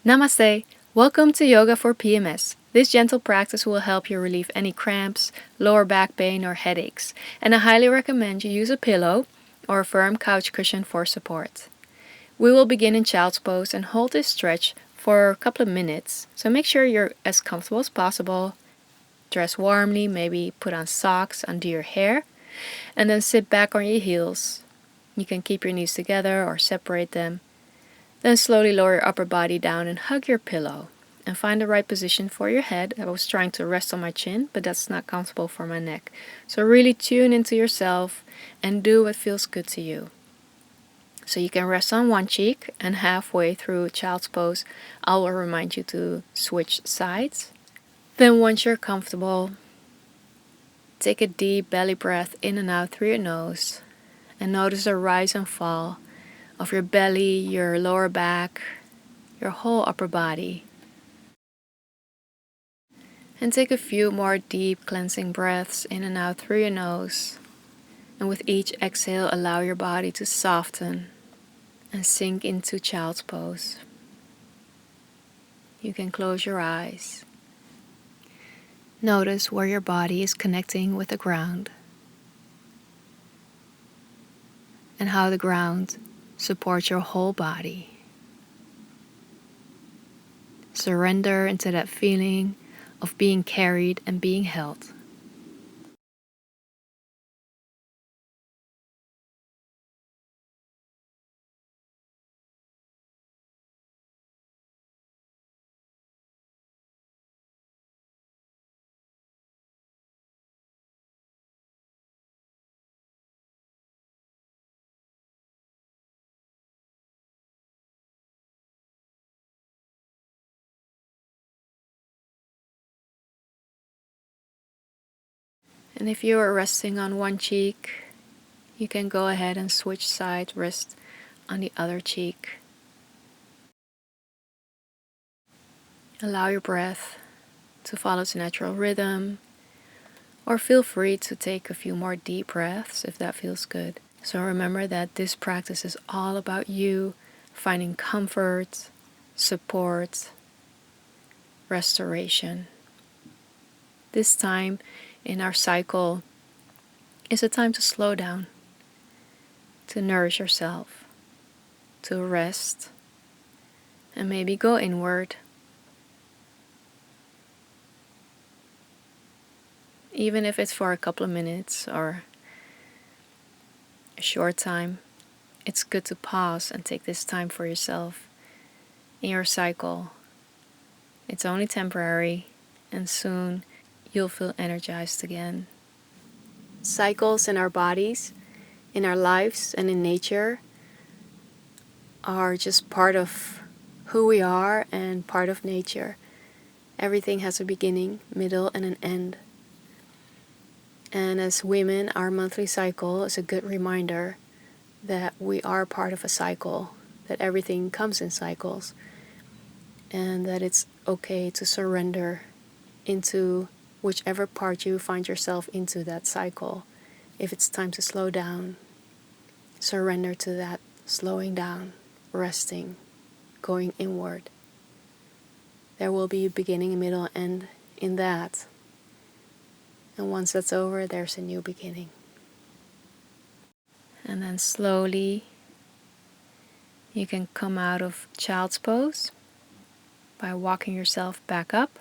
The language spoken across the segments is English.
Namaste! Welcome to Yoga for PMS. This gentle practice will help you relieve any cramps, lower back pain, or headaches, and I highly recommend you use a pillow or a firm couch cushion for support. We will begin in child's pose and hold this stretch for a couple of minutes, so make sure you're as comfortable as possible. Dress warmly, maybe put on socks under your hair, and then sit back on your heels. You can keep your knees together or separate them. Then slowly lower your upper body down and hug your pillow. And find the right position for your head. I was trying to rest on my chin, but that's not comfortable for my neck. So really tune into yourself and do what feels good to you. So you can rest on one cheek, and halfway through child's pose, I will remind you to switch sides. Then once you're comfortable, take a deep belly breath in and out through your nose. And notice the rise and fall of your belly, your lower back, your whole upper body. And take a few more deep cleansing breaths in and out through your nose. And with each exhale, allow your body to soften and sink into child's pose. You can close your eyes. Notice where your body is connecting with the ground and how the ground supports your whole body. Surrender into that feeling of being carried and being held. And if you are resting on one cheek, you can go ahead and switch sides, rest on the other cheek. Allow your breath to follow its natural rhythm, or feel free to take a few more deep breaths if that feels good. So remember that this practice is all about you finding comfort, support, restoration. This time in our cycle is a time to slow down, to nourish yourself, to rest, and maybe go inward. Even if it's for a couple of minutes or a short time, it's good to pause and take this time for yourself in your cycle. It's only temporary, and soon you'll feel energized again. Cycles in our bodies, in our lives, and in nature are just part of who we are and part of nature. Everything has a beginning, middle, and an end. And as women, our monthly cycle is a good reminder that we are part of a cycle, that everything comes in cycles, and that it's okay to surrender into whichever part you find yourself into that cycle. If it's time to slow down, surrender to that slowing down, resting, going inward. There will be a beginning, a middle, and end in that. And once that's over, there's a new beginning. And then slowly, you can come out of child's pose by walking yourself back up.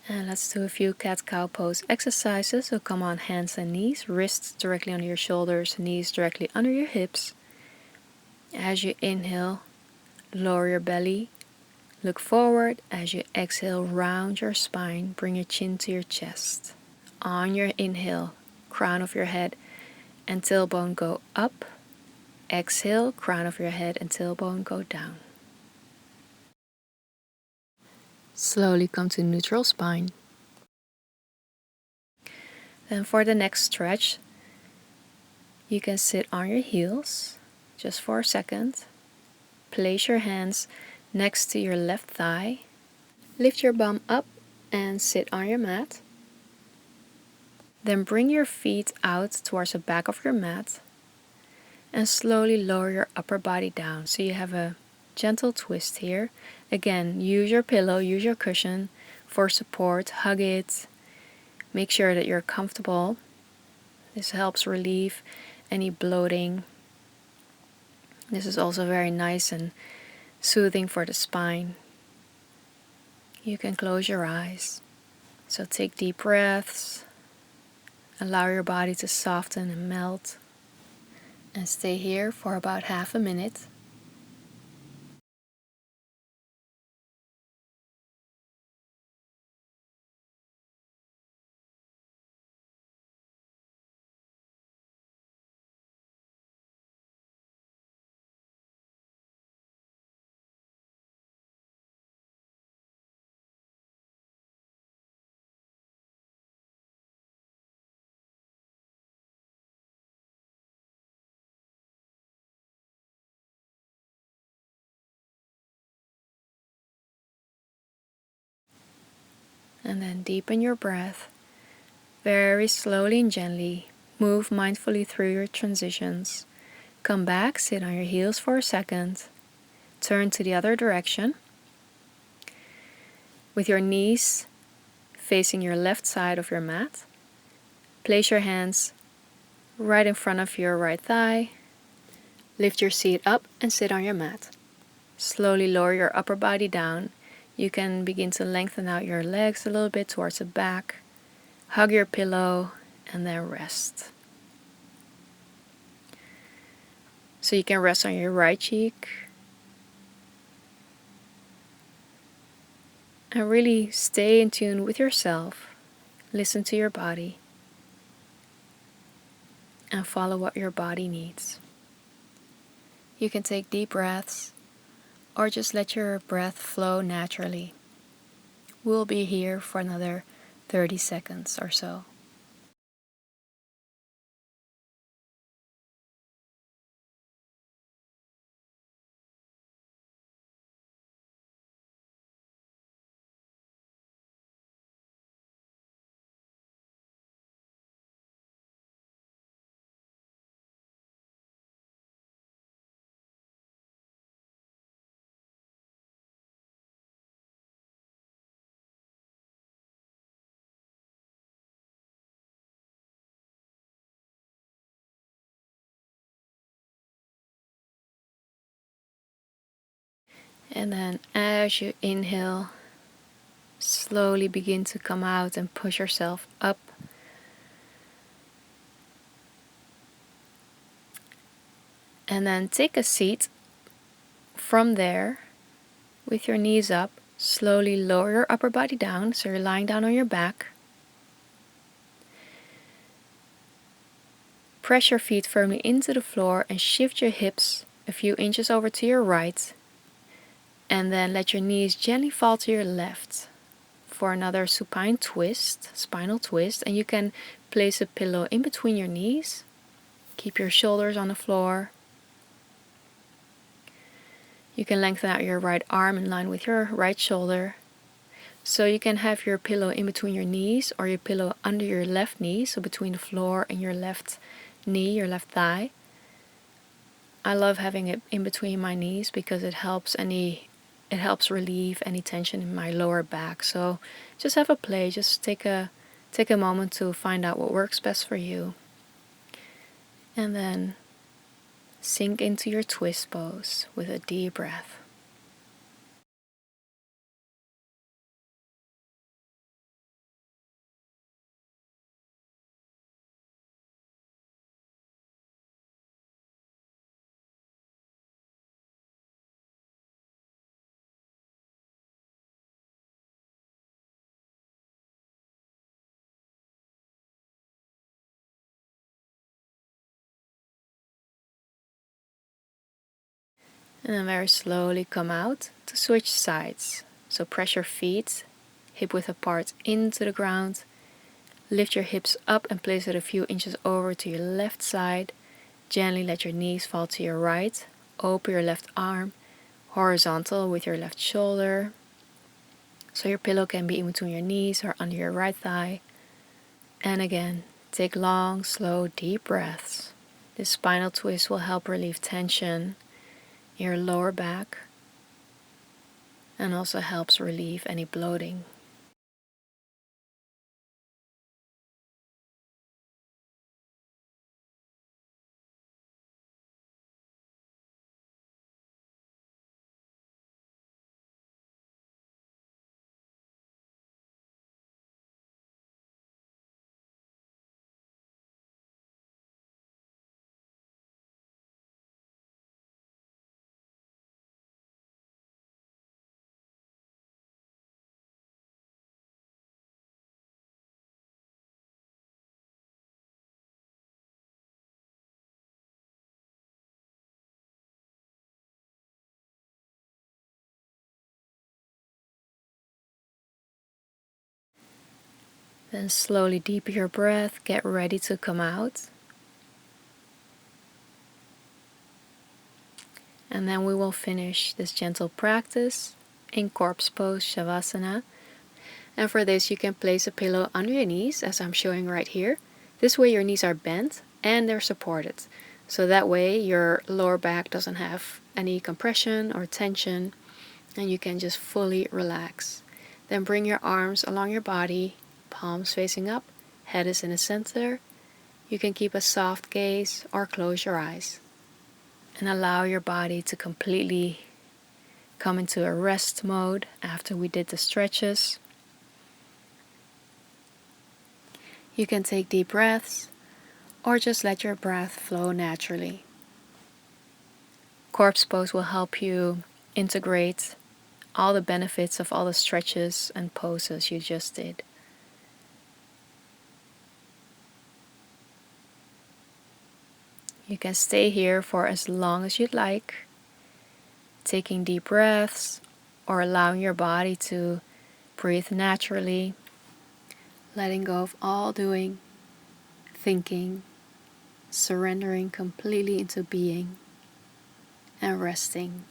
And let's do a few cat-cow pose exercises. So come on hands and knees, wrists directly under your shoulders, knees directly under your hips. As you inhale, lower your belly. Look forward. As you exhale, round your spine. Bring your chin to your chest. On your inhale, crown of your head and tailbone go up. Exhale, crown of your head and tailbone go down. Slowly come to neutral spine. Then for the next stretch, you can sit on your heels just for a second. Place your hands next to your left thigh. Lift your bum up and sit on your mat. Then bring your feet out towards the back of your mat And slowly lower your upper body down. So you have a gentle twist here. Again, use your pillow, use your cushion for support, hug it. Make sure that you're comfortable. This helps relieve any bloating. This is also very nice and soothing for the spine. You can close your eyes. So take deep breaths. Allow your body to soften and melt. And stay here for about half a minute. And then deepen your breath. Very slowly and gently. Move mindfully through your transitions. Come back, sit on your heels for a second. Turn to the other direction. With your knees facing your left side of your mat. Place your hands right in front of your right thigh. Lift your seat up and sit on your mat. Slowly lower your upper body down. You can begin to lengthen out your legs a little bit towards the back. Hug your pillow and then rest. So you can rest on your right cheek. And really stay in tune with yourself. Listen to your body. And follow what your body needs. You can take deep breaths or just let your breath flow naturally. We'll be here for another 30 seconds or so. And then as you inhale, slowly begin to come out and push yourself up. And then take a seat. From there, with your knees up, slowly lower your upper body down, so you're lying down on your back. Press your feet firmly into the floor and shift your hips a few inches over to your right. And then let your knees gently fall to your left for another supine twist, spinal twist. And you can place a pillow in between your knees. Keep your shoulders on the floor. You can lengthen out your right arm in line with your right shoulder. So you can have your pillow in between your knees or your pillow under your left knee, so between the floor and your left knee, your left thigh. I love having it in between my knees because it helps relieve any tension in my lower back. So just have a play, just take a moment to find out what works best for you. And then sink into your twist pose with a deep breath. And then very slowly come out to switch sides. So press your feet hip width apart into the ground. Lift your hips up and place it a few inches over to your left side. Gently let your knees fall to your right. Open your left arm horizontal with your left shoulder. So your pillow can be in between your knees or under your right thigh. And again, take long, slow, deep breaths. This spinal twist will help relieve tension in your lower back and also helps relieve any bloating. Then slowly deepen your breath, get ready to come out. And then we will finish this gentle practice in corpse pose, Savasana. And for this you can place a pillow under your knees as I'm showing right here. This way your knees are bent and they're supported. So that way your lower back doesn't have any compression or tension and you can just fully relax. Then bring your arms along your body, palms facing up, head is in the center. You can keep a soft gaze or close your eyes. And allow your body to completely come into a rest mode after we did the stretches. You can take deep breaths or just let your breath flow naturally. Corpse pose will help you integrate all the benefits of all the stretches and poses you just did. You can stay here for as long as you'd like, taking deep breaths or allowing your body to breathe naturally, letting go of all doing, thinking, surrendering completely into being and resting.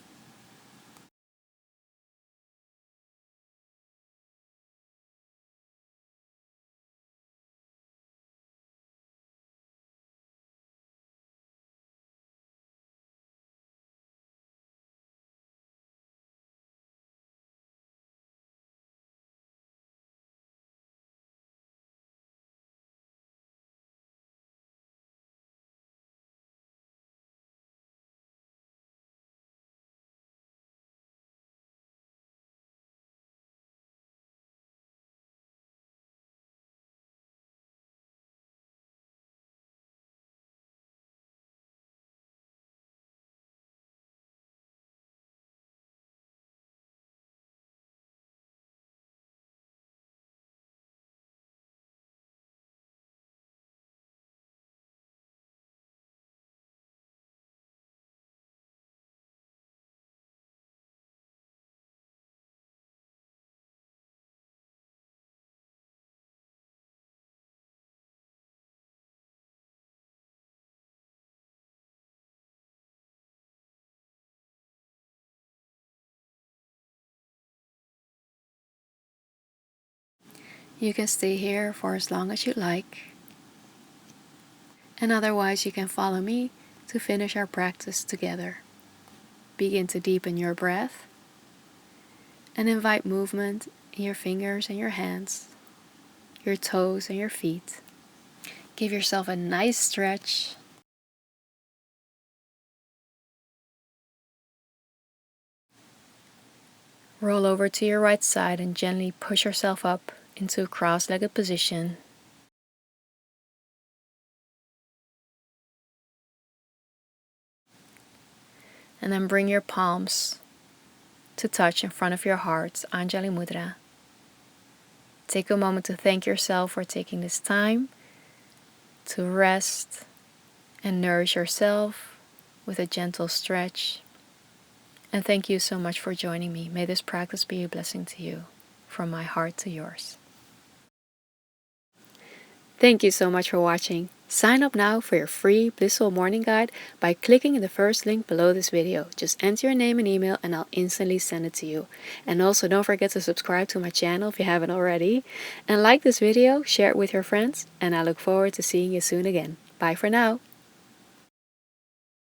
You can stay here for as long as you like, and otherwise you can follow me to finish our practice together. Begin to deepen your breath and invite movement in your fingers and your hands, your toes and your feet. Give yourself a nice stretch. Roll over to your right side and gently push yourself up into a cross-legged position. And then bring your palms to touch in front of your heart, Anjali Mudra. Take a moment to thank yourself for taking this time to rest and nourish yourself with a gentle stretch. And thank you so much for joining me. May this practice be a blessing to you, from my heart to yours. Thank you so much for watching. Sign up now for your free Blissful Morning Guide by clicking the first link below this video. Just enter your name and email and I'll instantly send it to you. And also don't forget to subscribe to my channel if you haven't already. And like this video, share it with your friends, and I look forward to seeing you soon again. Bye for now.